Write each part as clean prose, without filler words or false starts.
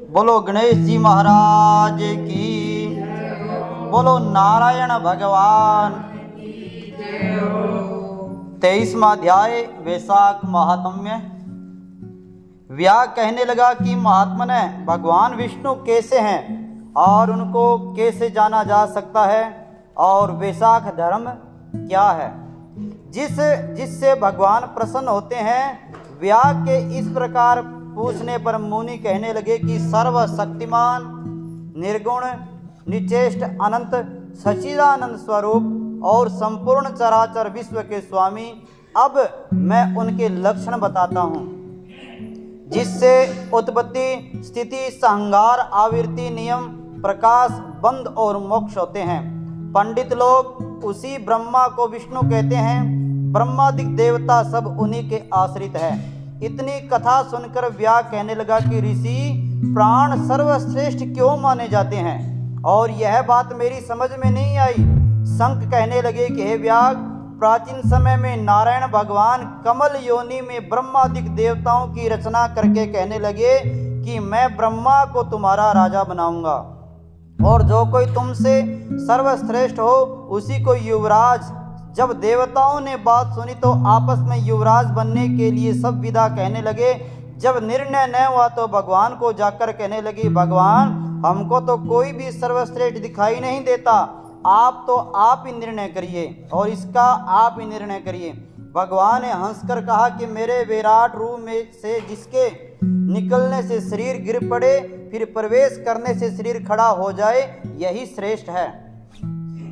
बोलो गणेश जी महाराज की। बोलो नारायण भगवान। 23वां अध्याय वैशाख महात्म्य। व्यास कहने लगा कि महात्मन भगवान विष्णु कैसे हैं और उनको कैसे जाना जा सकता है, और वैशाख धर्म क्या है जिससे भगवान प्रसन्न होते हैं। व्यास के इस प्रकार पूछने पर मुनि कहने लगे कि सर्वशक्तिमान, निर्गुण, निचेष्ट, अनंत, सच्चिदानंद स्वरूप और संपूर्ण चराचर विश्व के स्वामी, अब मैं उनके लक्षण बताता हूँ जिससे उत्पत्ति, स्थिति, संहार, आवृत्ति, नियम, प्रकाश, बंध और मोक्ष होते हैं। पंडित लोग उसी ब्रह्मा को विष्णु कहते हैं। ब्रह्मादिक देवता सब उन्हीं के आश्रित है। इतनी कथा सुनकर व्यास कहने लगा कि ऋषि प्राण सर्वश्रेष्ठ क्यों माने जाते हैं, और यह बात मेरी समझ में नहीं आई। शंख कहने लगे कि हे व्यास, प्राचीन समय में नारायण भगवान कमल योनि में ब्रह्मादिक देवताओं की रचना करके कहने लगे कि मैं ब्रह्मा को तुम्हारा राजा बनाऊंगा, और जो कोई तुमसे सर्वश्रेष्ठ हो उसी को युवराज। जब देवताओं ने बात सुनी तो आपस में युवराज बनने के लिए सब विदा कहने लगे। जब निर्णय न हुआ तो भगवान को जाकर कहने लगी, भगवान हमको तो कोई भी सर्वश्रेष्ठ दिखाई नहीं देता, आप ही निर्णय करिए, और इसका आप ही निर्णय करिए। भगवान ने हंसकर कहा कि मेरे विराट रूप में से जिसके निकलने से शरीर गिर पड़े फिर प्रवेश करने से शरीर खड़ा हो जाए, यही श्रेष्ठ है।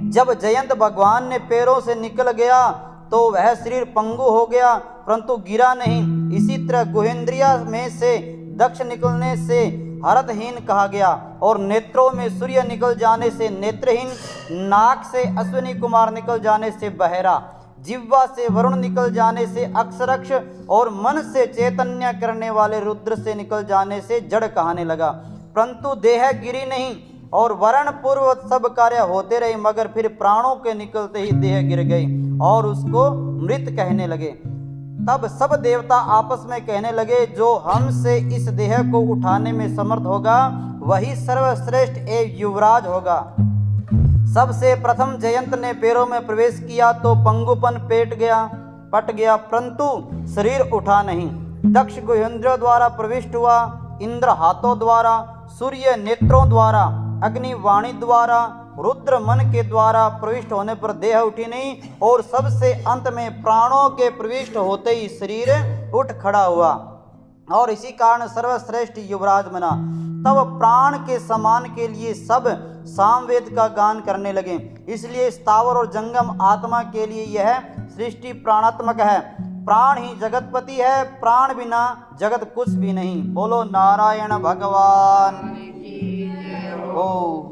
जब जयंत भगवान ने पैरों से निकल गया तो वह शरीर पंगु हो गया परंतु गिरा नहीं। इसी तरह गुहेंद्रिया में से दक्ष निकलने से हरदहीन कहा गया, और नेत्रों में सूर्य निकल जाने से नेत्रहीन, नाक से अश्विनी कुमार निकल जाने से बहरा, जिह्वा से वरुण निकल जाने से अक्षरक्ष, और मन से चैतन्य करने वाले रुद्र से निकल जाने से जड़ कहने लगा। परंतु देह गिरी नहीं, और वर्ण पूर्व सब कार्य होते रहे, मगर फिर प्राणों के निकलते ही देह गिर गई और उसको मृत कहने लगे। तब सब देवता आपस में कहने लगे, जो हमसे इस देह को उठाने में समर्थ होगा वही सर्वश्रेष्ठ एवं युवराज होगा। सबसे प्रथम जयंत ने पैरों में प्रवेश किया तो पंगुपन पट गया परंतु शरीर उठा नहीं। दक्ष गुहेंद्र द्वारा प्रविष्ट हुआ, इंद्र हाथों द्वारा, सूर्य नेत्रों द्वारा, अग्नि वाणी द्वारा, रुद्र मन के द्वारा प्रविष्ट होने पर देह उठी नहीं, और सबसे अंत में प्राणों के प्रविष्ट होते ही शरीर उठ खड़ा हुआ, और इसी कारण सर्वश्रेष्ठ युवराज बना। तब प्राण के समान के लिए सब सामवेद का गान करने लगे। इसलिए स्थावर और जंगम आत्मा के लिए यह सृष्टि प्राणात्मक है। प्राण ही जगतपति है, प्राण बिना जगत कुछ भी नहीं। बोलो नारायण भगवान। ओ